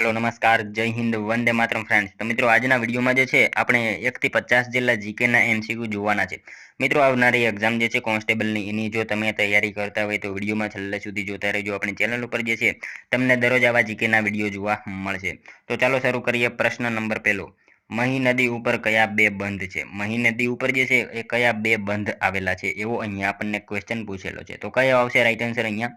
Hello નમસ્કાર જય Hind Vande Mataram friends. તો મિત્રો આજના વિડીયોમાં જે છે આપણે 1 થી 50 જેટલા જીકેના એમસીક્યુ જોવાના છે। મિત્રો આવનારી એક્ઝામ જે છે કોન્સ્ટેબલની એની જો તમે તૈયારી કરતા હોય તો વિડીયોમાં છેલ્લે સુધી જોતા રહેજો। આપણી ચેનલ ઉપર જે છે તમને દરરોજ આવા જીકેના વિડીયો જોવા મળશે। તો ચાલો શરૂ કરીએ। પ્રશ્ન નંબર પહેલો, મહી નદી ઉપર કયા બે બંધ છે? મહી નદી ઉપર જે છે એ કયા બે બંધ આવેલા છે એવો અહીંયા આપણને ક્વેશ્ચન પૂછેલો છે। તો કયો આવશે રાઈટ આન્સર અહીંયા?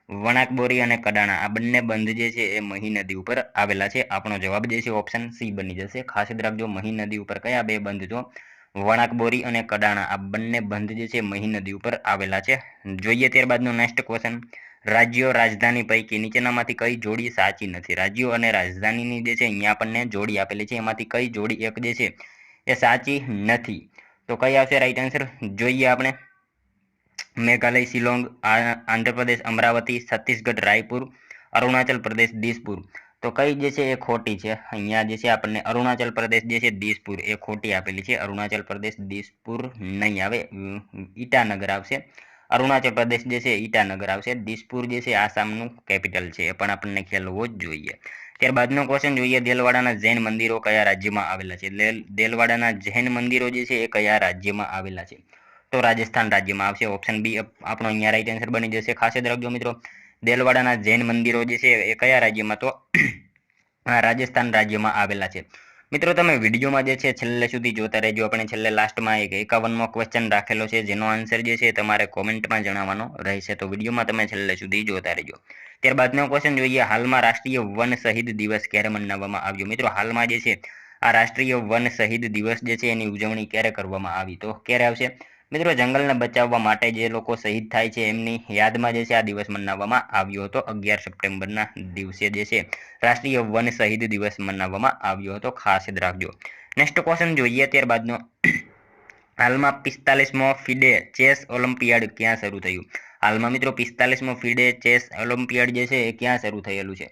વણાકબોરી અને કડાણા આ બંને બંધ જે છે એ મહી નદી ઉપર આવેલા છે। આપણો જવાબ જે છે ઓપ્શન સી બની જશે। ખાસ યાદ રાખજો, મહી નદી ઉપર કયા બે બંધ તો વણાકબોરી અને કડાણા આ બંને બંધ જે છે મહી નદી ઉપર આવેલા છે। જોઈએ ત્યારબાદનો નેક્સ્ટ ક્વેશ્ચન, રાજ્યો રાજધાની પૈકી નીચેનામાંથી કઈ જોડી સાચી નથી? રાજ્યો અને રાજધાનીની જે છે અહીંયા આપણને જોડી આપેલી છે, એમાંથી કઈ જોડી એક જે છે એ સાચી નથી? તો કઈ આવશે રાઈટ આન્સર? જોઈએ આપણે। મેઘાલય શિલોંગ, આંધ્રપ્રદેશ અમરાવતી, છત્તીસગઢ રાયપુર, અરુણાચલ પ્રદેશ દિસપુર। તો કઈ જે છે એ ખોટી છે? અહીંયા જે છે આપણને અરુણાચલ પ્રદેશ જે છે દિસપુર એ ખોટી આપેલી છે। અરુણાચલ પ્રદેશ દિસપુર નહીં આવે, ઈટાનગર આવશે। અરુણાચલ પ્રદેશ જે છે ઈટાનગર આવશે। દિસપુર જે છે આસામનું કેપિટલ છે, એ પણ આપણને ખ્યાલ હોવો જ જોઈએ। ત્યારબાદનો ક્વેશ્ચન જોઈએ, દેલવાડાના જૈન મંદિરો કયા રાજ્યમાં આવેલા છે? દેલવાડાના જૈન મંદિરો જે છે એ કયા રાજ્યમાં આવેલા છે? તો રાજસ્થાન રાજ્યમાં આવશે। ઓપ્શન બી આપણો અહીંયા રાઈટ આન્સર બની જશે। ખાસ યાદ રાખજો મિત્રો, દેલવાડાના જૈન મંદિરો જે છે એ કયા રાજ્યમાં? તો રાજસ્થાન રાજ્યમાં આવેલા છે। મિત્રો તમે વિડીયોમાં જે છે છેલ્લે સુધી જોતા રહેજો। આપણે છેલ્લે લાસ્ટમાં એક 51મો ક્વેશ્ચન રાખેલો છે, જેનો આન્સર જે છે તમારે કોમેન્ટમાં જણાવવાનો રહેશે। તો વિડીયોમાં તમે છેલ્લે સુધી જોતા રહેજો। ત્યારબાદનો ક્વેશ્ચન જોઈએ, હાલમાં રાષ્ટ્રીય વન શહીદ દિવસ ક્યારે મનાવવામાં આવ્યો? મિત્રો હાલમાં જે છે આ રાષ્ટ્રીય વન શહીદ દિવસ જે છે એની ઉજવણી ક્યારે કરવામાં આવી? તો ક્યારે આવશે? મિત્રો જંગલને બચાવવા માટે જે લોકો શહીદ થાય છે એમની યાદમાં જે છે આ દિવસ મનાવવામાં આવ્યો હતો। 11 સપ્ટેમ્બરના દિવસે જે છે રાષ્ટ્રીય વન શહીદ દિવસ મનાવવામાં આવ્યો હતો, ખાસ યાદ રાખજો। નેક્સ્ટ ક્વેશ્ચન જોઈએ ત્યારબાદનો, હાલમાં 45મો ફિડે ચેસ ઓલિમ્પિયાડ ક્યાં શરૂ થયું? હાલમાં મિત્રો 45મો ફિડે ચેસ ઓલિમ્પિયાડ જે છે એ ક્યાં શરૂ થયેલું છે?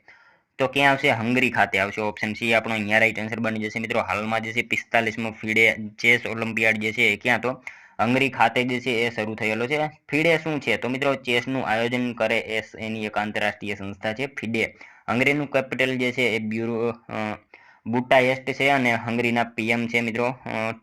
તો ક્યાં આવશે? હંગરી ખાતે આવશે। ઓપ્શન સી આપણો અહીંયા રાઈટ આન્સર બની જશે। મિત્રો હાલમાં જે છે 45મો ફિડે ચેસ ઓલિમ્પિયાડ જે છે એ ક્યાં? તો હંગરી ખાતે જે છે એ શરૂ થયેલો છે। ફિડે શું છે? તો મિત્રો ચેસનું આયોજન કરે એની એક આંતરરાષ્ટ્રીય સંસ્થા છે ફિડે। હંગરીનું કેપિટલ જે છે એ બુટાયેસ્ટ છે અને હંગરીના પીએમ છે મિત્રો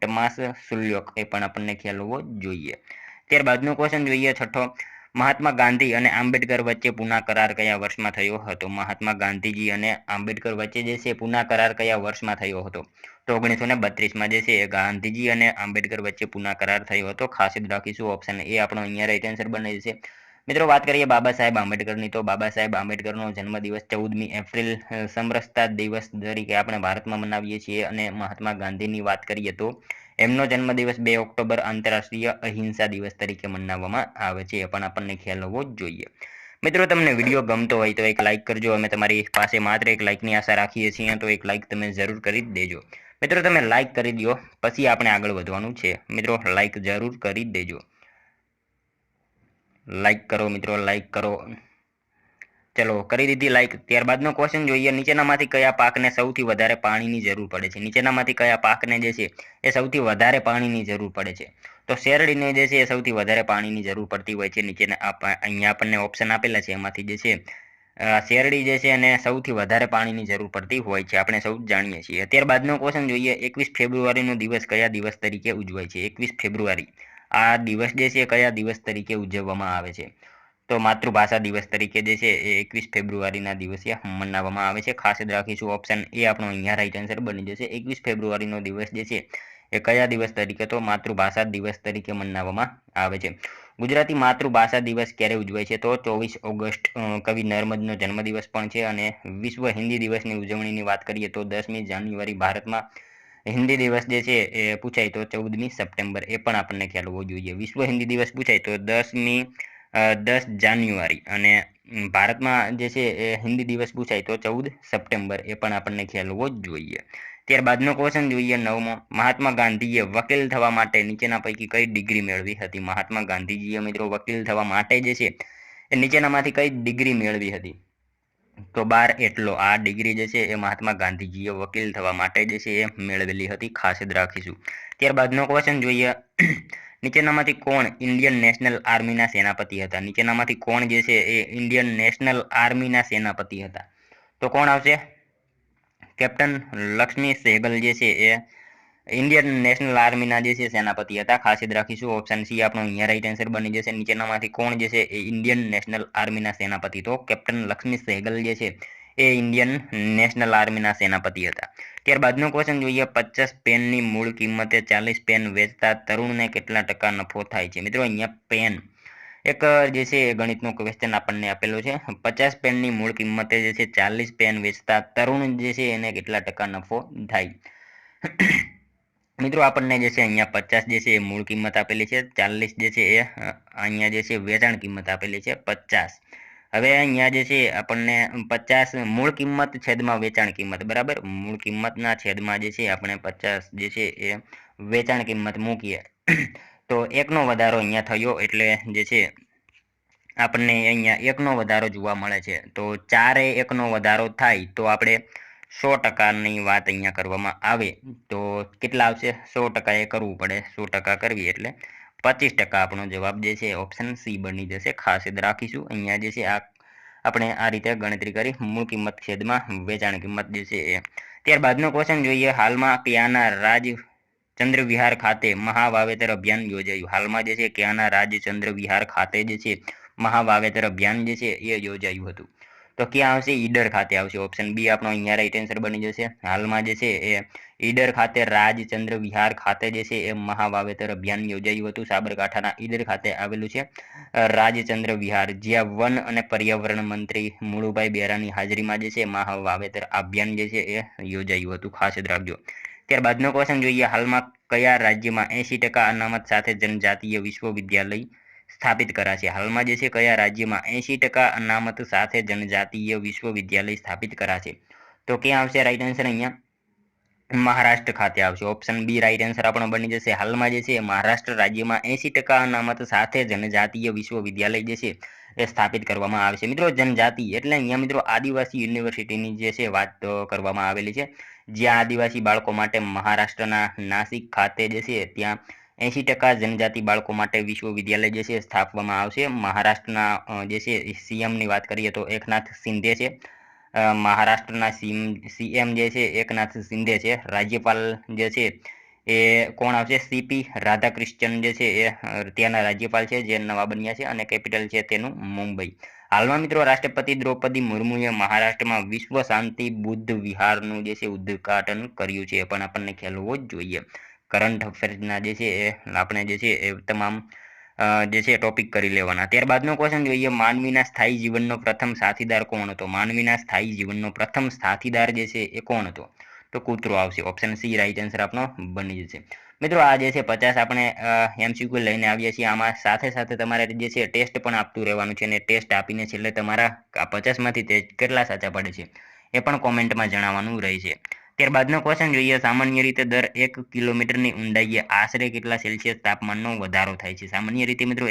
ટમાસ સુલ્યોક, એ પણ આપણને ખ્યાલ હોવો જોઈએ। ત્યારબાદનો ક્વેશ્ચન જોઈએ છઠ્ઠો, મહાત્મા ગાંધી અને આંબેડકર વચ્ચે પુના કરાર કયા વર્ષમાં થયો હતો? મહાત્મા ગાંધીજી અને આંબેડકર વચ્ચે જે છે પુના કરાર કયા વર્ષમાં થયો હતો? તો 1932માં જે છે ગાંધીજી અને આંબેડકર વચ્ચે પુના કરાર થયો હતો। ખાસ યાદ રાખીશું, ઓપ્શન એ આપણો અહીંયા રાઈટ આન્સર બને છે। મિત્રો વાત કરીએ બાબા સાહેબ આંબેડકરની, તો બાબા સાહેબ આંબેડકરનો જન્મદિવસ 14મી એપ્રિલ સમરસતા દિવસ તરીકે આપણે ભારતમાં મનાવીએ છીએ। અને મહાત્મા ગાંધીની વાત કરીએ તો એમનો જન્મદિવસ 2 ઓક્ટોબર આંતરરાષ્ટ્રીય અહિંસા દિવસ તરીકે મનાવવામાં આવે છે, એ પણ આપણને ખ્યાલ હોવો જ જોઈએ। મિત્રો તમને વિડીયો ગમતો હોય તો એક લાઇક કરજો। અમે તમારી પાસે માત્ર એક લાઇકની આશા રાખીએ છીએ, તો એક લાઇક તમે જરૂર કરી જ દેજો। મિત્રો તમે લાઇક કરી દો પછી આપણે આગળ વધવાનું છે। મિત્રો લાઇક જરૂર કરી દેજો, લાઇક કરો મિત્રો, લાઇક કરો। ચલો કરી દીધી લાઇક। ત્યારબાદનો ક્વેશ્ચન જોઈએ, નીચેનામાંથી કયા પાકને સૌથી વધારે પાણીની જરૂર પડે છે? નીચેનામાંથી કયા પાકને જે છે એ સૌથી વધારે પાણીની જરૂર પડે છે? તો શેરડીને જે છે એ સૌથી વધારે પાણીની જરૂર પડતી હોય છે। નીચેના અહીંયા આપણને ઓપ્શન આપેલા છે, એમાંથી જે છે શેરડી જે છે એને સૌથી વધારે પાણીની જરૂર પડતી હોય છે, આપણે સૌ જાણીએ છીએ। ત્યારબાદનો ક્વેશ્ચન જોઈએ, 21 ફેબ્રુઆરીનો દિવસ કયા દિવસ તરીકે ઉજવાય છે? 21 ફેબ્રુઆરી આ દિવસ જે છે કયા દિવસ તરીકે ઉજવવામાં આવે છે? તો માતૃભાષા દિવસ તરીકે જે છે એ 21 ફેબ્રુઆરીના દિવસે મનાવવામાં આવે છે। ખાસ યાદ રાખીશું, ઓપ્શન એ આપણો અહીંયા રાઈટ આન્સર બની જશે। 21 ફેબ્રુઆરીનો દિવસ જે છે એ કયા દિવસ તરીકે? તો માતૃભાષા દિવસ તરીકે મનાવવામાં આવે છે। ગુજરાતી માતૃભાષા દિવસ ક્યારે ઉજવાય છે? તો 24 ઓગસ્ટ કવિ નર્મદનો જન્મદિવસ પણ છે। અને વિશ્વ હિન્દી દિવસની ઉજવણીની વાત કરીએ તો 10મી જાન્યુઆરી ભારતમાં હિન્દી દિવસ જે છે એ પૂછાય તો 14મી સપ્ટેમ્બર, એ પણ આપણને ખ્યાલ હોવો જોઈએ। વિશ્વ હિન્દી દિવસ પૂછાય તો 10 જાન્યુઆરી અને ભારતમાં જે છે એ હિન્દી દિવસ પૂછાય તો 14 સપ્ટેમ્બર, એ પણ આપણને ખ્યાલ હોવો જ જોઈએ। ત્યારબાદનો ક્વેશ્ચન જોઈએ 9મો, મહાત્મા ગાંધીએ વકીલ થવા માટે નીચેના પૈકી કઈ ડિગ્રી મેળવી હતી? મહાત્મા ગાંધીજીએ મિત્રો વકીલ થવા માટે જે છે એ નીચેનામાંથી કઈ ડિગ્રી મેળવી હતી? તો 12 એટલો આ ડિગ્રી જે છે એ મહાત્મા ગાંધીજીએ વકીલ થવા માટે જે છે એ મેળવેલી હતી, ખાસ યાદ રાખીશું। ત્યારબાદનો ક્વેશ્ચન જોઈએ, નીચેનામાંથી કોણ ઇન્ડિયન નેશનલ આર્મીના સેનાપતિ હતા? નીચેનામાંથી કોણ જે છે એ ઇન્ડિયન નેશનલ આર્મીના સેનાપતિ હતા? તો કોણ આવશે? કેપ્ટન લક્ષ્મી સહેગલ જે છે એ ઇન્ડિયન નેશનલ આર્મીના જે છે સેનાપતિ હતા. ખાસ યાદ રાખીશું. ઓપ્શન સી આપણો અહીંયા રાઈટ આન્સર બની જશે. નીચેનામાંથી કોણ જે છે એ ઇન્ડિયન નેશનલ આર્મીના સેનાપતિ? તો કેપ્ટન લક્ષ્મી સહેગલ જે છે એ ઇન્ડિયન નેશનલ આર્મીના સેનાપતિ હતા. ત્યારબાદનો ક્વેશ્ચન જોઈએ. 50 પેનની મૂળ કિંમતે 40 પેન વેચતા તરુણને કેટલા ટકા નફો થાય છે? મિત્રો અહીંયા પેન એક જે છે ગણિતનો ક્વેશ્ચન આપણને આપેલો છે. 50 પેનની મૂળ કિંમતે જે છે 40 પેન વેચતા તરુણ જે છે એને કેટલા ટકા નફો થાય? મિત્રો આપણને જે છે અહીંયા 50 જે છે એ મૂળ કિંમત આપેલી છે, 40 જે છે એ અહીંયા જે છે વેચાણ કિંમત આપેલી છે 50. હવે અહીંયા જે છે આપણને 50 મૂળ કિંમત છેદમાં વેચાણ કિંમત, બરાબર. મૂળ કિંમતના છેદમાં જે છે આપણે 50 જે છે એ વેચાણ કિંમત મૂકીએ તો એકનો વધારો અહીંયા થયો એટલે જે છે આપણને અહીંયા એકનો વધારો જોવા મળે છે. તો 4 એકનો વધારો થાય તો આપણે 100% વાત અહીંયા કરવામાં આવે તો કેટલા આવશે? 100% એ કરવું પડે. 100% કરવી એટલે 25% આપણો જવાબ જે છે ઓપ્શન સી બની જશે. ખાસ યાદ રાખીશું. અહીંયા જે છે આપણે આ રીતે ગણતરી કરી મૂળ કિંમત છેદમાં વેચાણ કિંમત જે છે એ. ત્યારબાદનો ક્વેશ્ચન જોઈએ. હાલમાં ક્યાંના રાજચંદ્ર વિહાર ખાતે મહાવાવેતર અભિયાન યોજાયું? હાલમાં જે છે ક્યાંના રાજચંદ્ર વિહાર ખાતે જે છે મહાવાવેતર અભિયાન જે છે એ યોજાયું હતું? તો ક્યાં આવશે? ઈડર ખાતે આવશે. ઓપ્શન બી આપણો અહીંયા રાઈટ આન્સર બની જશે. હાલમાં જે છે એ ઈડર ખાતે રાજચંદ્ર વિહાર ખાતે જે છે એ મહાવાવેતર અભિયાન યોજાયું હતું. સાબરકાંઠાના ઈડર ખાતે આવેલું છે રાજચંદ્ર વિહાર, જ્યાં વન અને પર્યાવરણ મંત્રી મુળુભાઈ બેરાની હાજરીમાં જે છે મહાવાવેતર અભિયાન જે છે એ યોજાયું હતું. ખાસ યાદ રાખજો. ત્યારબાદનો ક્વેશ્ચન જોઈએ. હાલમાં કયા રાજ્યમાં 80% અનામત સાથે જનજાતીય વિશ્વવિદ્યાલય સ્થાપિત કરાશે? હાલમાં જે છે કયા રાજ્યમાં 80% અનામત સાથે જનજાતીય વિશ્વવિદ્યાલય સ્થાપિત કરાશે? તો ક્યાં આવશે રાઈટ આન્સર? અહીંયા મહારાષ્ટ્ર ખાતે આવશે. ઓપ્શન બી રાઈટ આન્સર આપણો બની જશે. હાલમાં જે છે મહારાષ્ટ્ર રાજ્યમાં 80% અનામત સાથે જનજાતીય વિશ્વવિદ્યાલય જે છે એ સ્થાપિત કરવામાં આવશે. મિત્રો જનજાતિ એટલે અહીંયા મિત્રો આદિવાસી યુનિવર્સિટીની જે છે વાત કરવામાં આવેલી છે, જ્યાં આદિવાસી બાળકો માટે મહારાષ્ટ્રના નાસિક ખાતે જે છે ત્યાં 80% જનજાતિ બાળકો માટે વિશ્વવિદ્યાલય જે છે સ્થાપવામાં આવશે. મહારાષ્ટ્રના જે છે સીએમની વાત કરીએ તો એકનાથ શિંદે છે. મહારાષ્ટ્રના સીએમ જે છે એકનાથ શિંદે છે. રાજ્યપાલ જે છે એ કોણ આવશે? સીપી રાધાક્રિશ્ચન જે છે એ ત્યાંના રાજ્યપાલ છે, જે નવા બન્યા છે, અને કેપિટલ છે તેનું મુંબઈ. હાલમાં મિત્રો રાષ્ટ્રપતિ દ્રૌપદી મુર્મુએ મહારાષ્ટ્રમાં વિશ્વ શાંતિ બુદ્ધ વિહારનું જે છે ઉદ્ઘાટન કર્યું છે. એ પણ આપણને ખ્યાલ હોવો જ જોઈએ. કરંટ અફેર્સના જે છે એ આપણે જે છે એ તમામ જે છે ટોપિક કરી લેવાના. ત્યારબાદનો ક્વેશ્ચન જોઈએ. માનવીના સ્થાયી જીવનનો પ્રથમ સાથીદાર કોણ હતો? માનવીના સ્થાયી જીવનનો પ્રથમ સાથીદાર જે છે એ કોણ હતો? તો કૂતરો આવશે. ઓપ્શન સી રાઈટ આન્સર આપણો બની જશે. મિત્રો આ જે છે 50 આપણે એમસીક્યુ લઈને આવીએ છીએ. આમાં સાથે સાથે તમારે જે છે ટેસ્ટ પણ આપતું રહેવાનું છે, અને ટેસ્ટ આપીને છેલ્લે તમારા 50માંથી તે કેટલા સાચા પડે છે એ પણ કોમેન્ટમાં જણાવવાનું રહે છે. ત્યારબાદનો ક્વેશ્ચન જોઈએ. સામાન્ય રીતે દર 1 કિલોમીટરની ઊંડાઈએ આશરે કેટલા સેલ્સિયસ તાપમાનનો વધારો થાય છે? સામાન્ય રીતે મિત્રો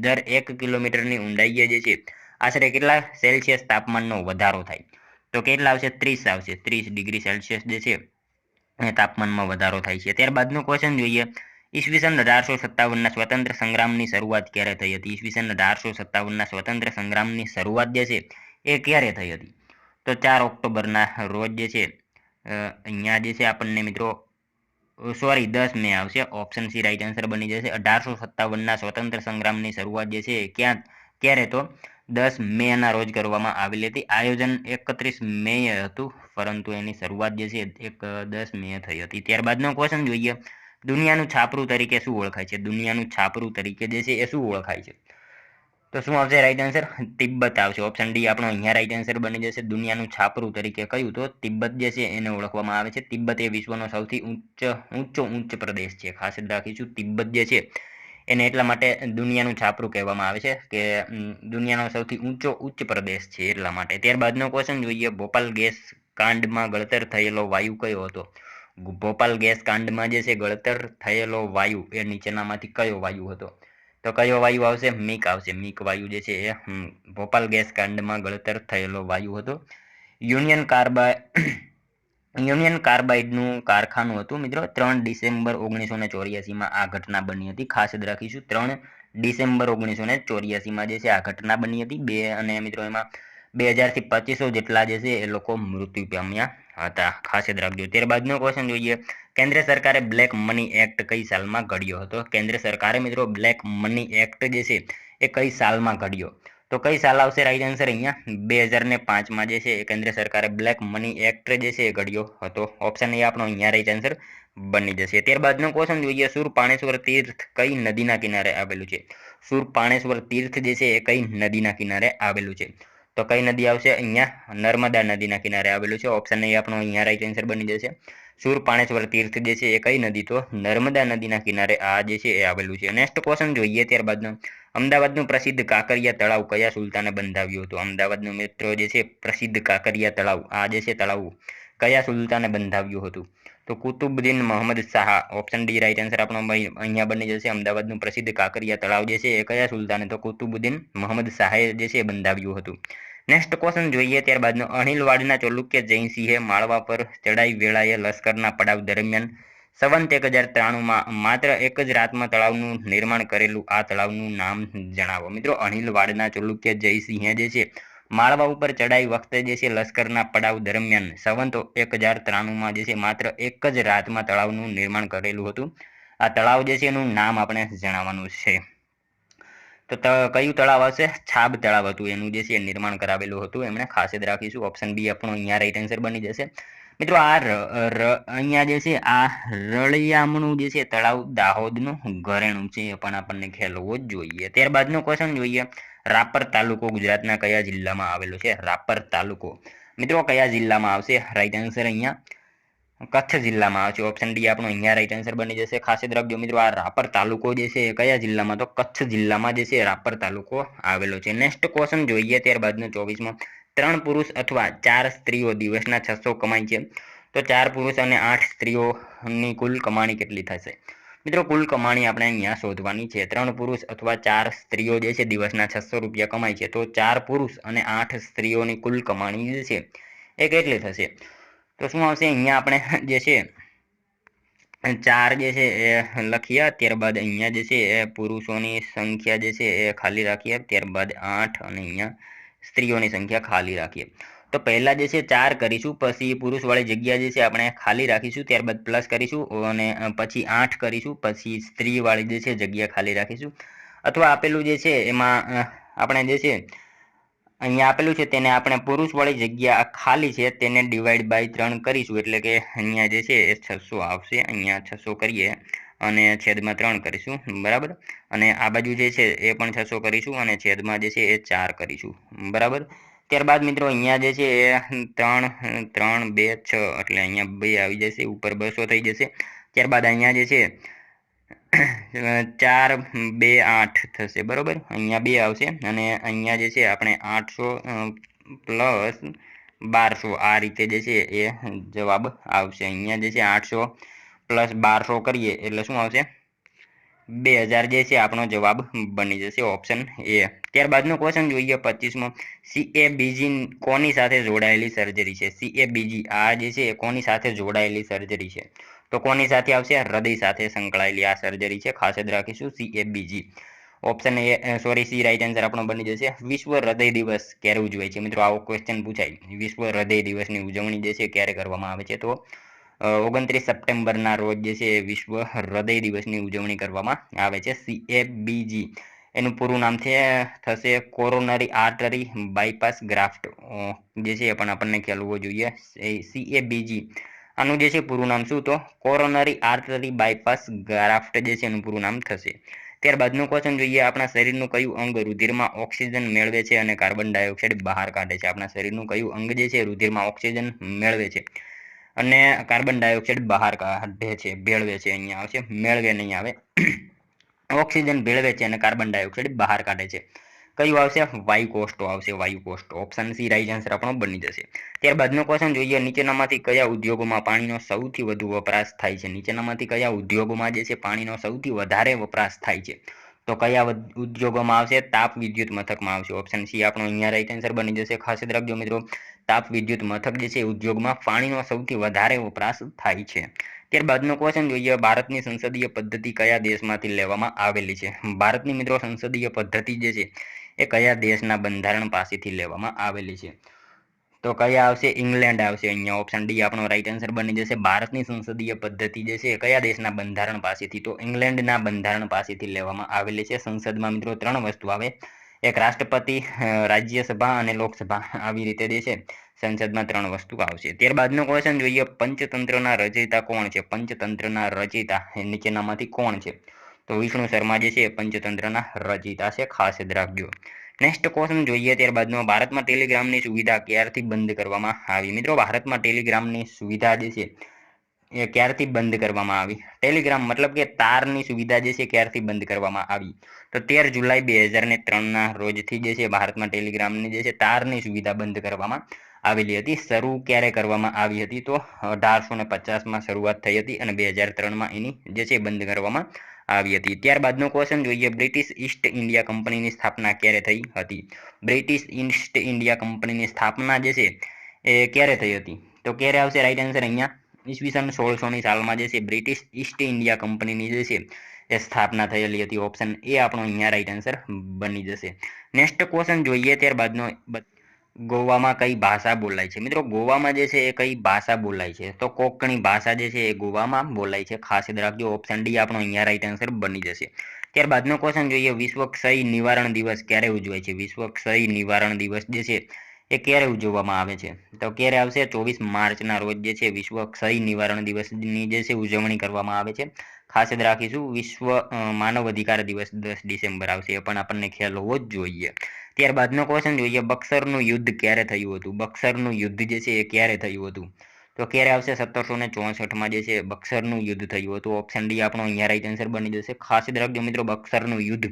દર 1 કિલોમીટરની ઊંડાઈએ જે છે આશરે કેટલા સેલ્સિયસ તાપમાનનો વધારો થાય? તો કેટલા આવશે? 30 આવશે. 30 ડિગ્રી સેલ્સિયસ જે છે એ તાપમાનમાં વધારો થાય છે. ત્યારબાદનો ક્વેશ્ચન જોઈએ. ઈસવીસન 1857ના સ્વતંત્ર સંગ્રામની શરૂઆત ક્યારે થઈ હતી? ઈસવીસન 1857ના સ્વતંત્ર સંગ્રામની શરૂઆત જે છે એ ક્યારે થઈ હતી? તો 4 ઓક્ટોબરના રોજ જે છે અહીંયા જે છે આપણને મિત્રો 10 મે આવશે. ઓપ્શન સી રાઈટ આન્સર બની જશે. 1857ના સ્વતંત્ર સંગ્રામની શરૂઆત જે છે ક્યારે? તો 10 મેના રોજ કરવામાં આવેલી હતી. આયોજન 31 મે હતું, પરંતુ એની શરૂઆત જે છે 10 મે થઈ હતી. ત્યારબાદનો ક્વેશ્ચન જોઈએ. દુનિયાનું છાપરું તરીકે શું ઓળખાય છે? દુનિયાનું છાપરું તરીકે જે છે એ શું ઓળખાય છે? તો શું આવશે રાઈટ આન્સર? તિબ્બત આવશે. ઓપ્શન ડી આપણો અહીંયા રાઈટ આન્સર બની જશે. દુનિયાનું છાપરું તરીકે કયું? તો તિબ્બત જે છે એને ઓળખવામાં આવે છે. તિબ્બત એ વિશ્વનો સૌથી ઉચ્ચ પ્રદેશ છે. ખાસ રાખીશું. તિબ્બત જે છે એને એટલા માટે દુનિયાનું છાપરું કહેવામાં આવે છે કે દુનિયાનો સૌથી ઉચ્ચ પ્રદેશ છે એટલા માટે. ત્યારબાદનો ક્વેશ્ચન જોઈએ. ભોપાલ ગેસ કાંડમાં ગળતર થયેલો વાયુ કયો હતો? ભોપાલ ગેસ કાંડમાં જે છે ગળતર થયેલો વાયુ એ નીચેનામાંથી કયો વાયુ હતો? તો કયો વાયુ આવશે? મીક આવશે. મીક વાયુ જે છે એ ભોપાલ ગેસ કાંડમાં ગળતર થયેલો વાયુ હતો. યુનિયન કાર્બાઇડનું કારખાનું હતું મિત્રો 3 ડિસેમ્બર 1984માં આ ઘટના બની હતી. ખાસ યાદ રાખીશું. 3 ડિસેમ્બર 1984માં જે છે આ ઘટના બની હતી. અને મિત્રો એમાં 2000થી 2500 જેટલા જે છે એ લોકો મૃત્યુ પામ્યા હતા, ખાસ યાદ રાખજો. ત્યારબાદનો ક્વેશ્ચન જોઈએ, કેન્દ્ર સરકારે બ્લેક મની એક્ટ કઈ સાલમાં ઘડ્યો હતો? કેન્દ્ર સરકારે મિત્રો બ્લેક મની એક્ટ જે છે એ કઈ સાલમાં ઘડ્યો? તો કઈ સાલ આવશે રાઈટ આન્સર અહીંયા? 2005માં જે છે એ કેન્દ્ર સરકારે બ્લેક મની એક્ટ જે છે એ ઘડ્યો હતો. ઓપ્શન એ આપણો અહીંયા રાઈટ આન્સર બની જશે. ત્યારબાદનો ક્વેશ્ચન જોઈએ, સુરપાણેશ્વર તીર્થ કઈ નદીના કિનારે આવેલું છે? સુરપાણેશ્વર તીર્થ જે છે એ કઈ નદીના કિનારે આવેલું છે? તો કઈ નદી આવશે અહીંયા? નર્મદા નદીના કિનારે આવેલું છે. ઓપ્શન એ આપણો અહીંયા રાઈટ આન્સર બની જશે. સુરપાણેશ્વર તીર્થ જે છે એ કઈ નદી? તો નર્મદા નદીના કિનારે આ જે છે એ આવેલું છે. નેક્સ્ટ ક્વેશ્ચન જોઈએ ત્યારબાદનો, અમદાવાદનું પ્રસિદ્ધ કાંકરિયા તળાવ કયા સુલતાને બંધાવ્યું હતું? અમદાવાદનું મિત્રો જે છે પ્રસિદ્ધ કાંકરિયા તળાવ, આ જે છે તળાવ કયા સુલતાને બંધાવ્યું હતું? તો Qutubuddin Mohammad Shah. Option D right answer આપણો અહીંયા બની જશે. અમદાવાદનું પ્રસિદ્ધ કાંકરિયા તળાવ જે છે એ કયા સુલતાને? તો કુતુબુદ્દીન મોહમ્મદ શાહે જે છે બંધાવ્યું હતું. નેક્સ્ટ ક્વેશ્ચન જોઈએ ત્યારબાદનો, અણહિલવાડના ચાલુક્ય જયસિંહે માળવા પર ચડાઈ વેળાએ લશ્કરના પડાવ દરમિયાન સંવંત 1093માં માત્ર એક જ રાતમાં તળાવનું નિર્માણ કરેલું આ તળાવનું નામ જણાવો. મિત્રો અણહિલવાડના ચાલુક્ય જયસિંહે જે છે માળવા ઉપર ચડાઈ વખતે જે છે લશ્કરના પડાવ દરમિયાન સંવંત 1093માં જે છે માત્ર એક જ રાતમાં તળાવનું નિર્માણ કરેલું હતું. આ તળાવ જે છે એનું નામ આપણે જણાવવાનું છે. તો કયું તળાવ આવશે? છાબ તળાવ હતું એનું જે છે નિર્માણ કરાવેલું હતું એમણે, ખાસ યાદ રાખીશું. ઓપ્શન બી આપણો અહીંયા રાઈટ આન્સર બની જશે. મિત્રો આ અહીંયા જે છે આ રળિયામણું જે છે તળાવ દાહોદનું ઘરેણું છે એ પણ આપણને ખ્યાલ હોવો જ જોઈએ. ત્યારબાદનો ક્વેશ્ચન જોઈએ, રાપર તાલુકો ગુજરાતના કયા જિલ્લામાં આવેલો છે? રાપર તાલુકો મિત્રો કયા જિલ્લામાં આવશે? રાઈટ આન્સર અહીંયા કચ્છ જિલ્લામાં આવશે. ઓપ્શન ડી આપણો અહીંયા રાઈટ આન્સર બની જશે. ખાસ યાદ રાખજો મિત્રો, આ રાપર તાલુકો જે છે કયા જિલ્લામાં? તો કચ્છ જિલ્લામાં જે છે રાપર તાલુકો આવેલો છે. નેક્સ્ટ ક્વેશ્ચન જોઈએ ત્યારબાદનો 24મો, 3 પુરુષ અથવા 4 સ્ત્રીઓ દિવસના 600 કમાય છે, તો 4 પુરુષ અને 8 સ્ત્રીઓની કુલ કમાણી કેટલી થશે? મિત્રો કુલ કમાણી આપણે અહીંયા શોધવાની છે. 3 પુરુષ અથવા 4 સ્ત્રીઓ જે છે દિવસના 600 રૂપિયા કમાય છે, તો 4 પુરુષ અને 8 સ્ત્રીઓની કુલ કમાણી જે છે એ કેટલી થશે? તો શું આવશે અહીંયા? આપણે જે છે 4 જે છે એ લખીએ, ત્યારબાદ અહીંયા જે છે એ પુરુષોની સંખ્યા જે છે એ ખાલી રાખીએ, ત્યારબાદ 8 અને અહીંયા સ્ત્રીઓની સંખ્યા ખાલી રાખીએ. તો પહેલા જે છે 4 કરીશું, પછી પુરુષવાળી જગ્યા જે છે આપણે ખાલી રાખીશું, ત્યારબાદ પ્લસ કરીશું અને પછી 8 કરીશું, પછી સ્ત્રીવાળી જે છે જગ્યા ખાલી રાખીશું. અથવા આપેલું જે છે એમાં આપણે જે છે અહીંયા આપેલું છે તેને આપણે પુરુષવાળી જગ્યા ખાલી છે તેને ડિવાઈડ બાય 3 કરીશું, એટલે કે અહીંયા જે છે એ 600 આવશે. અહીંયા 600 કરીએ અને છેદમાં 3 કરીશું, બરાબર. અને આ બાજુ જે છે એ પણ 600 કરીશું અને છેદમાં જે છે એ 4 કરીશું, બરાબર. ત્યારબાદ મિત્રો અહીંયા જે છે એ 3 3 2 6 એટલે અહીંયા 2 આવી જશે, ઉપર 200 થઈ જશે. ત્યારબાદ અહીંયા જે છે 4 2 8 થશે, બરોબર. અહીંયા 2 આવશે અને અહીંયા જે છે આપણે 800 પ્લસ 1200 આ રીતે જે છે એ જવાબ આવશે. અહીંયા જે છે 800 પ્લસ 1200 કરીએ એટલે શું આવશે? 2000 જે છે આપણો જવાબ બની જશે. Option A. ત્યારબાદનો ક્વેશ્ચન જોઈએ 25મો, CABG કોની સાથે જોડાયેલી સર્જરી છે? CABG આ જે છે કોની સાથે જોડાયેલી સર્જરી છે? તો કોની સાથે આવશે? હૃદય સાથે સંકળાયેલી આ સર્જરી છે, ખાસ યાદ રાખીશું CABG. Option A C right answer આપણો બની જશે. વિશ્વ હૃદય દિવસ ક્યારે ઉજવાય છે? મિત્રો આવો ક્વેશ્ચન પૂછાય, વિશ્વ હૃદય દિવસની ઉજવણી જે છે ક્યારે કરવામાં આવે છે? તો 29 સપ્ટેમ્બરના રોજ જે છે વિશ્વ હૃદય દિવસની ઉજવણી કરવામાં આવે છે. CABG એનું પૂરું નામ થશે કોરોનરી આર્ટરી બાયપાસ ગ્રાફ્ટ જે છે એ પણ આપણને ખ્યાલ હોવો જોઈએ. CABG આનું જે છે પૂરું નામ શું? તો કોરોનરી આર્ટરી બાયપાસ ગ્રાફ્ટ જે છે એનું પૂરું નામ થશે. ત્યારબાદનું ક્વેશ્ચન જોઈએ, આપણા શરીરનું કયું અંગ રુધિરમાં ઓક્સિજન મેળવે છે અને કાર્બન ડાયોક્સાઇડ બહાર કાઢે છે? આપણા શરીરનું કયું અંગ જે છે રુધિરમાં ઓક્સિજન મેળવે છે અને કાર્બન ડાયોક્સાઇડ બહાર કાઢે છે? ભેળવે છે અહીંયા આવશે, મેળવે નહીં આવે. ઓક્સિજન ભેળવે છે અને કાર્બન ડાયોક્સાઇડ બહાર કાઢે છે. કયું આવશે? વાયુકોષ્ઠો આવશે, વાયુકોષ્ઠો. ઓપ્શન સી રાઈટ આન્સર આપણો બની જશે. ત્યારબાદનો ક્વેશ્ચન જોઈએ, નીચેનામાંથી કયા ઉદ્યોગોમાં પાણીનો સૌથી વધુ વપરાશ થાય છે? નીચેનામાંથી કયા ઉદ્યોગોમાં જે છે પાણીનો સૌથી વધારે વપરાશ થાય છે? તો કયા ઉદ્યોગોમાં આવશે? તાપ વિદ્યુત મથકમાં આવશે. ઓપ્શન સી આપણો અહીંયા રાઈટ આન્સર બની જશે. ખાસ યાદ રાખજો મિત્રો, તાપ વિદ્યુત મથક જે છે ઉદ્યોગમાં પાણીનો સૌથી વધારે વપરાશ થાય છે. ત્યારબાદનો ક્વેશ્ચન જોઈએ, ભારતની સંસદીય પદ્ધતિ કયા દેશમાંથી લેવામાં આવેલી છે? ભારતની મિત્રો સંસદીય પદ્ધતિ જે છે એ કયા દેશના બંધારણ પાસેથી લેવામાં આવેલી છે? તો કયા આવશે? ઇંગ્લેન્ડ આવશે અહીંયા. ઓપ્શન ડી આપણો રાઈટ આન્સર બની જશે. ભારતની સંસદીય પદ્ધતિ જે છે કયા દેશના બંધારણ પાસેથી? તો ઇંગ્લેન્ડના બંધારણ પાસેથી લેવામાં આવેલી છે. સંસદમાં મિત્રો 3 વસ્તુ આવે, એક રાષ્ટ્રપતિ, રાજ્યસભા અને લોકસભા, આવી રીતે જે છે સંસદમાં 3 વસ્તુ આવશે. ત્યારબાદનો ક્વેશ્ચન જોઈએ, પંચતંત્રના રચયિતા કોણ છે? પંચતંત્રના રચયિતા નીચેનામાંથી કોણ છે? તો વિષ્ણુ શર્મા જે છે પંચતંત્રના રચયિતા છે, ખાસ યાદ રાખજો. નેક્સ્ટ ક્વેશ્ચન જોઈએ ત્યારબાદનો, ભારતમાં ટેલિગ્રામની સુવિધા ક્યારથી બંધ કરવામાં આવી? મિત્રો ભારતમાં ટેલિગ્રામની સુવિધા જે છે એ ક્યારથી બંધ કરવામાં આવી? ટેલિગ્રામ મતલબ કે તારની સુવિધા જે છે ક્યારથી બંધ કરવામાં આવી? તો 13 જુલાઈ 2003ના રોજથી જે છે ભારતમાં ટેલિગ્રામની જે છે તારની સુવિધા બંધ કરવામાં આવેલી હતી. શરૂ ક્યારે કરવામાં આવી હતી? તો 1850માં શરૂઆત થઈ હતી અને 2003માં એની જે છે બંધ કરવામાં આવી હતી. ત્યારબાદનો ક્વેશ્ચન જોઈએ, બ્રિટિશ ઈસ્ટ ઇન્ડિયા કંપનીની સ્થાપના ક્યારે થઈ હતી? બ્રિટિશ ઈસ્ટ ઇન્ડિયા કંપનીની સ્થાપના જે છે એ ક્યારે થઈ હતી? તો ક્યારે આવશે રાઈટ આન્સર અહીંયા? ઈસવીસન 1600ની સાલમાં જે છે બ્રિટિશ ઈસ્ટ ઇન્ડિયા કંપનીની જે છે એ સ્થાપના થયેલી હતી. ઓપ્શન એ આપણો અહીંયા રાઈટ આન્સર બની જશે. નેક્સ્ટ ક્વેશ્ચન જોઈએ ત્યારબાદનો, ગોવામાં કઈ ભાષા બોલાય છે? મિત્રો ગોવામાં જે છે એ કઈ ભાષા બોલાય છે? તો કોંકણી ભાષા જે છે એ ગોવામાં બોલાય છે, ખાસ યાદ રાખજો. ઓપ્શન ડી આપણો અહીંયા રાઈટ આન્સર બની જશે. ત્યારબાદનો ક્વેશ્ચન જોઈએ, વિશ્વ ક્ષય નિવારણ દિવસ ક્યારે ઉજવાય છે? વિશ્વ ક્ષય નિવારણ દિવસ જે છે એ ક્યારે ઉજવવામાં આવે છે? તો ક્યારે આવશે? 24 માર્ચના રોજ જે છે વિશ્વ ક્ષય નિવારણ દિવસની જે છે ઉજવણી કરવામાં આવે છે. ખાસ યાદ રાખીશું. વિશ્વ માનવ અધિકાર દિવસ 10 ડિસેમ્બર આવશે, એ પણ આપણને ખ્યાલ હોવો જ જોઈએ. ત્યારબાદનો ક્વેશ્ચન જોઈએ, બક્સરનું યુદ્ધ ક્યારે થયું હતું? બક્સરનું યુદ્ધ જે છે એ ક્યારે થયું હતું? તો ક્યારે આવશે? 1764માં જે છે બક્સરનું યુદ્ધ થયું હતું. ઓપ્શન ડી આપણો અહીંયા રાઈટ આન્સર બની જશે. ખાસ યાદ રાખજો મિત્રો, બક્સરનું યુદ્ધ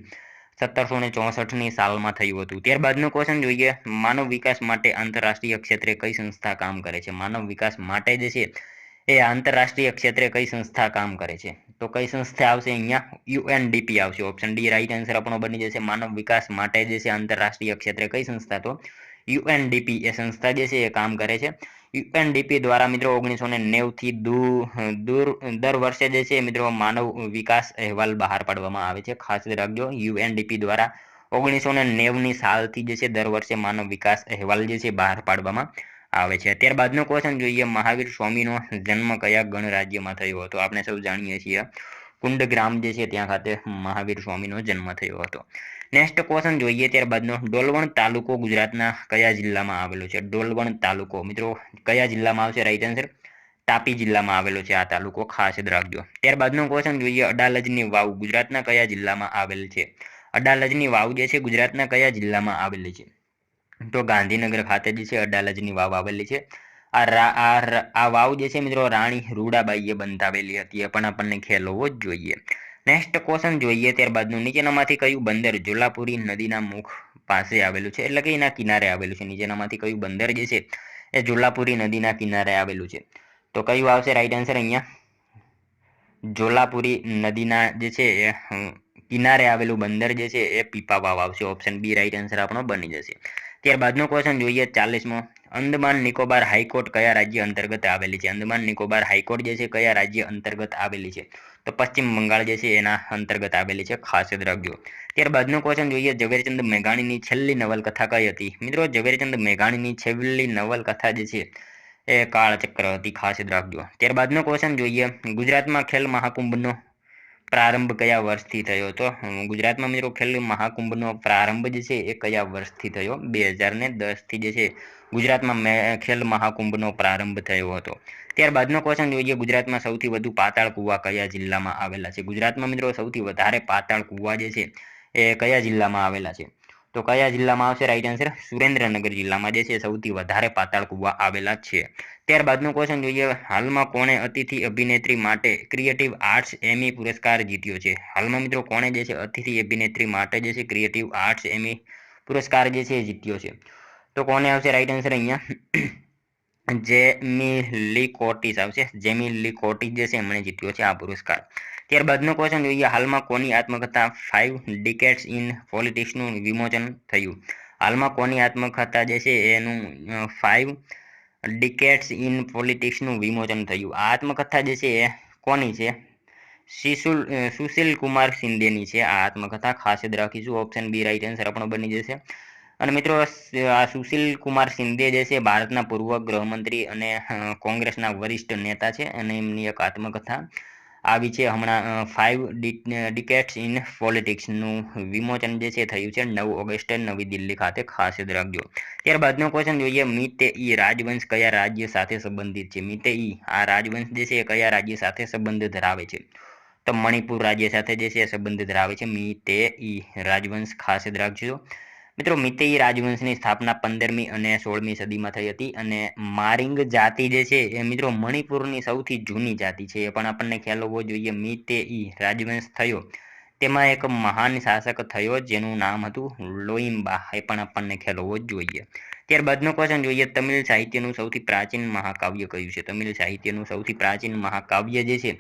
1764ની સાલમાં થયું હતું. ત્યારબાદનો ક્વેશ્ચન જોઈએ, માનવ વિકાસ માટે આંતરરાષ્ટ્રીય ક્ષેત્રે કઈ સંસ્થા કામ કરે છે? માનવ વિકાસ માટે જે છે એ આંતરરાષ્ટ્રીય ક્ષેત્રે કઈ સંસ્થા કામ કરે છે? તો કઈ સંસ્થા આવશે અહીંયા? યુએનડીપી આવશે. ઓપ્શન ડી રાઈટ આન્સર આપણો બની જશે. માનવ વિકાસ માટે જે છે આંતરરાષ્ટ્રીય ક્ષેત્રે કઈ સંસ્થા? તો યુએનડીપી એ સંસ્થા જે છે એ કામ કરે છે. યુએનડીપી દ્વારા મિત્રો 1990થી દર વર્ષે જે છે મિત્રો માનવ વિકાસ અહેવાલ બહાર પાડવામાં આવે છે. ખાસ રાખજો, યુએનડીપી દ્વારા 1990ની સાલથી જે છે દર વર્ષે માનવ વિકાસ અહેવાલ જે છે બહાર પાડવામાં આવે છે. ત્યારબાદનો ક્વેશ્ચન જોઈએ, મહાવીર સ્વામીનો જન્મ કયા ગણરાજ્યમાં થયો હતો? આપણે સૌ જાણીએ છીએ કુંડગ્રામ જે છે ત્યાં ખાતે મહાવીર સ્વામીનો જન્મ થયો હતો. નેક્સ્ટ ક્વેશ્ચન જોઈએ ત્યારબાદનો, ડોલવણ તાલુકો ગુજરાતના કયા જિલ્લામાં આવેલો છે? ડોલવણ તાલુકો મિત્રો કયા જિલ્લામાં આવશે? રાઈટ આન્સર તાપી જિલ્લામાં આવેલો છે આ તાલુકો, ખાસ યાદ રાખજો. ત્યારબાદનો ક્વેશ્ચન જોઈએ, અડાલજની વાવ ગુજરાતના કયા જિલ્લામાં આવેલ છે? અડાલજની વાવ જે છે ગુજરાતના કયા જિલ્લામાં આવેલી છે? તો ગાંધીનગર ખાતે જે છે અડાલજની વાવ આવેલી છે. આ વાવ જે છે મિત્રો રાણી રૂડાબાઈએ બંધાવેલી હતી, એ પણ આપણને ખ્યાલ હોવો જ જોઈએ. નેક્સ્ટ ક્વેશ્ચન જોઈએ ત્યારબાદનું, નીચેનામાંથી કયું બંદર જોલાપુરી નદીના મુખ પાસે આવેલું છે? એટલે કે એના કિનારે આવેલું છે. નીચેનામાંથી કયું બંદર જે છે એ જોલાપુરી નદીના કિનારે આવેલું છે? તો કયું આવશે રાઈટ આન્સર અહીંયા? જોલાપુરી નદીના જે છે એ કિનારે આવેલું બંદર જે છે એ પીપાવાવ આવશે. ઓપ્શન બી રાઈટ આન્સર આપણો બની જશે. ત્યારબાદનો ક્વેશ્ચન જોઈએ 40મો, અંદમાન નિકોબાર હાઈકોર્ટ કયા રાજ્ય અંતર્ગત આવેલી છે? અંદમાન નિકોબાર હાઈકોર્ટ જે છે કયા રાજ્ય અંતર્ગત આવેલી છે? તો પશ્ચિમ બંગાળ જે છે એના અંતર્ગત આવેલી છે, ખાસ યાદ રાખજો. ત્યારબાદનો ક્વેશ્ચન જોઈએ, ઝવેરચંદ મેઘાણીની છેલ્લી નવલકથા કઈ હતી? મિત્રો ઝવેરચંદ મેઘાણીની છેલ્લી નવલકથા જે છે એ કાળચક્ર હતી, ખાસ યાદ રાખજો. ત્યારબાદનો ક્વેશ્ચન જોઈએ, ગુજરાતમાં ખેલ મહાકુંભનો પ્રારંભ કયા વર્ષથી થયો? તો ગુજરાતમાં મિત્રો ખેલ મહાકુંભનો પ્રારંભ જે છે એ કયા વર્ષથી થયો? 2010થી જે છે ગુજરાતમાં ખેલ મહાકુંભનો પ્રારંભ થયો હતો. ત્યારબાદનો ક્વેશ્ચન જોઈએ, ગુજરાતમાં સૌથી વધુ પાતાળ કુવા કયા જિલ્લામાં આવેલા છે? ગુજરાતમાં મિત્રો સૌથી વધારે પાતાળ કુવા જે છે એ કયા જિલ્લામાં આવેલા છે? તો કયા જિલ્લામાં આવશે રાઈટ આન્સર? સુરેન્દ્રનગર જિલ્લામાં જે છે સૌથી વધારે પાતાળ કુવા આવેલા છે. ત્યારબાદનો ક્વેશ્ચન જોઈએ, હાલમાં કોણે અતિથિ અભિનેત્રી માટે ક્રિએટિવ આર્ટ્સ એમી પુરસ્કાર જીત્યો છે? હાલમાં મિત્રો કોણે જે છે અતિથિ અભિનેત્રી માટે જે છે ક્રિએટિવ આર્ટ્સ એમી પુરસ્કાર જે છે જીત્યો છે? તો કોને આવશે રાઈટ આન્સર અહીંયા? જેમી લી કોર્ટિસ આવશે. જેમી લી કોર્ટિસ જે છે એમણે જીત્યો છે આ પુરસ્કાર. ત્યારબાદનો ક્વેશ્ચન જોઈએ, હાલમાં કોની આત્મકથા 5 ડિકેડ્સ ઇન પોલિટિક્સનું વિમોચન થયું? હાલમાં કોની આત્મકથા જે છે એનું 5 ડિકેડ્સ ઇન પોલિટિક્સનું વિમોચન થયું? આ આત્મકથા જે છે એ કોની છે? સુશીલ કુમાર શિંદેની છે આ આત્મકથા, ખાસ યાદ રાખીશું. ઓપ્શન બી રાઈટ આન્સર આપણો બની જશે. અને મિત્રો આ સુશીલ કુમાર શિંદે જે છે ભારતના પૂર્વ ગૃહમંત્રી અને કોંગ્રેસના વરિષ્ઠ નેતા છે અને એમની એક આત્મકથા આવી છે હમણાં 5 ડિકેટ્સ ઇન પોલિટિક્સનું વિમોચન જે છે થયું છે 9 ઓગસ્ટે નવી દિલ્હી ખાતે, ખાસ યાદ રાખજો. ત્યારબાદનો ક્વેશ્ચન જોઈએ, મીતે-ઈ રાજવંશ કયા રાજ્ય સાથે સંબંધિત છે? મીતે-ઈ આ રાજવંશ જે છે એ કયા રાજ્ય સાથે સંબંધ ધરાવે છે? તો મણિપુર રાજ્ય સાથે જે છે સંબંધ ધરાવે છે મીતે-ઈ રાજવંશ, ખાસ યાદ રાખજો. મિત્રો મીતેઈ રાજવંશની સ્થાપના 15મી અને 16મી સદીમાં થઈ હતી અને મારિંગ જાતિ જે છે એ મિત્રો મણિપુરની સૌથી જૂની જાતિ છે, એ પણ આપણને ખ્યાલ હોવો જોઈએ. મીતેઈ રાજવંશ થયો તેમાં એક મહાન શાસક થયો જેનું નામ હતું લોઈમ્બા, એ પણ આપણને ખ્યાલ હોવો જ જોઈએ. ત્યારબાદનો ક્વેશ્ચન જોઈએ, તમિલ સાહિત્યનું સૌથી પ્રાચીન મહાકાવ્ય કયું છે? તમિલ સાહિત્યનું સૌથી પ્રાચીન મહાકાવ્ય જે છે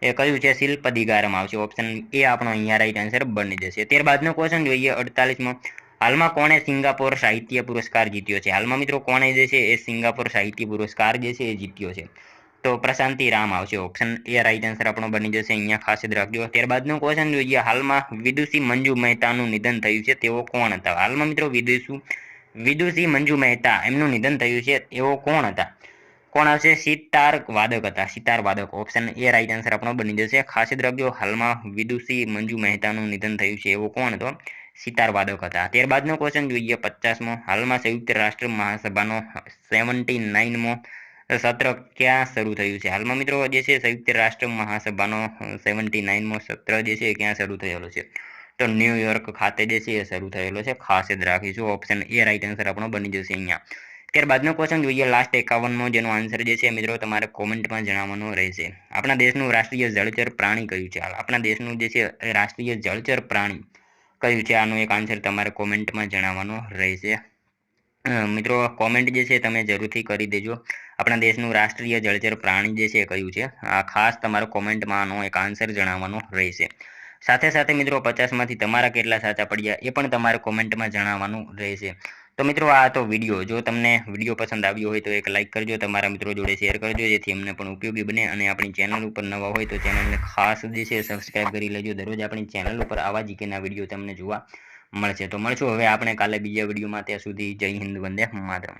એ કયું છે? શિલ્પદિગારમ આવશે. ઓપ્શન એ આપણો અહીંયા રાઈટ આન્સર બની જશે. ત્યારબાદનો ક્વેશ્ચન જોઈએ 48મો, હાલમાં કોણે સિંગાપોર સાહિત્ય પુરસ્કાર જીત્યો છે? હાલમાં મિત્રો કોણે જે છે એ સિંગાપોર સાહિત્ય પુરસ્કાર જે છે એ જીત્યો છે? તો પ્રશાંતિ રામ આવશે. ઓપ્શન એ રાઈટ આન્સર આપણો બની જશે. અહીંયા ખાસ યાદ રાખજો. ત્યારબાદનો ક્વેશ્ચન જોઈએ, હાલમાં વિદુષી મંજુ મહેતાનું નિધન થયું છે, તેઓ કોણ હતા? હાલમાં મિત્રો વિદુષી મંજુ મહેતા એમનું નિધન થયું છે, એઓ કોણ હતા? કોણ આવશે? સિતાર વાદક હતા, સિતાર વાદક. ઓપ્શન એ રાઈટ આન્સર આપણો બની જશે. ખાસ યાદ રાખજો, હાલમાં વિદુષી મંજુ મહેતાનું નિધન થયું છે, એવો કોણ હતો? સિતાર વાદક હતા. ત્યારબાદનો ક્વેશ્ચન જોઈએ 50મો, હાલમાં સંયુક્ત રાષ્ટ્ર મહાસભાનો 79મો સત્ર ક્યાં શરૂ થયું છે? હાલમાં મિત્રો જે છે સંયુક્ત રાષ્ટ્ર મહાસભાનો 79મો સત્ર જે છે ક્યાં શરૂ થયેલો છે? તો ન્યુયોર્ક ખાતે જે છે એ શરૂ થયેલો છે, ખાસ યાદ રાખીશું. ઓપ્શન એ રાઈટ આન્સર આપણો બની જશે અહીંયા. ત્યારબાદનો ક્વેશ્ચન જોઈએ લાસ્ટ 51મો, જેનો આન્સર જે છે મિત્રો તમારે કોમેન્ટમાં જણાવવાનો રહેશે. આપણા દેશનું રાષ્ટ્રીય જળચર પ્રાણી કયું છે? આપણા દેશનું જે છે રાષ્ટ્રીય જળચર પ્રાણી કયું છે? આનો એક આન્સર તમારે કોમેન્ટમાં જણાવવાનો રહેશે. મિત્રો કોમેન્ટ જે છે તમે જરૂરથી કરી દેજો. આપણા દેશનું રાષ્ટ્રીય જળચર પ્રાણી જે છે કયું છે? આ ખાસ તમારે કોમેન્ટમાં આનો એક આન્સર જણાવવાનો રહેશે. સાથે સાથે મિત્રો 50માંથી તમારા કેટલા સાચા પડ્યા એ પણ તમારે કોમેન્ટમાં જણાવવાનું રહેશે. તો મિત્રો આ તો વિડીયો, જો તમને વિડીયો પસંદ આવ્યો હોય તો એક લાઇક કરજો, તમારા મિત્રો જોડે શેર કરજો, જેથી અમને પણ ઉપયોગી બને. અને આપણી ચેનલ ઉપર નવા હોય તો ચેનલને ખાસ જે છે સબસ્ક્રાઈબ કરી લેજો. દરરોજ આપણી ચેનલ ઉપર આવા જીકેના વિડીયો તમને જોવા મળશે. તો મળશું હવે આપણે કાલે બીજા વિડીયોમાં. ત્યાં સુધી જય હિન્દ, વંદે માતરમ.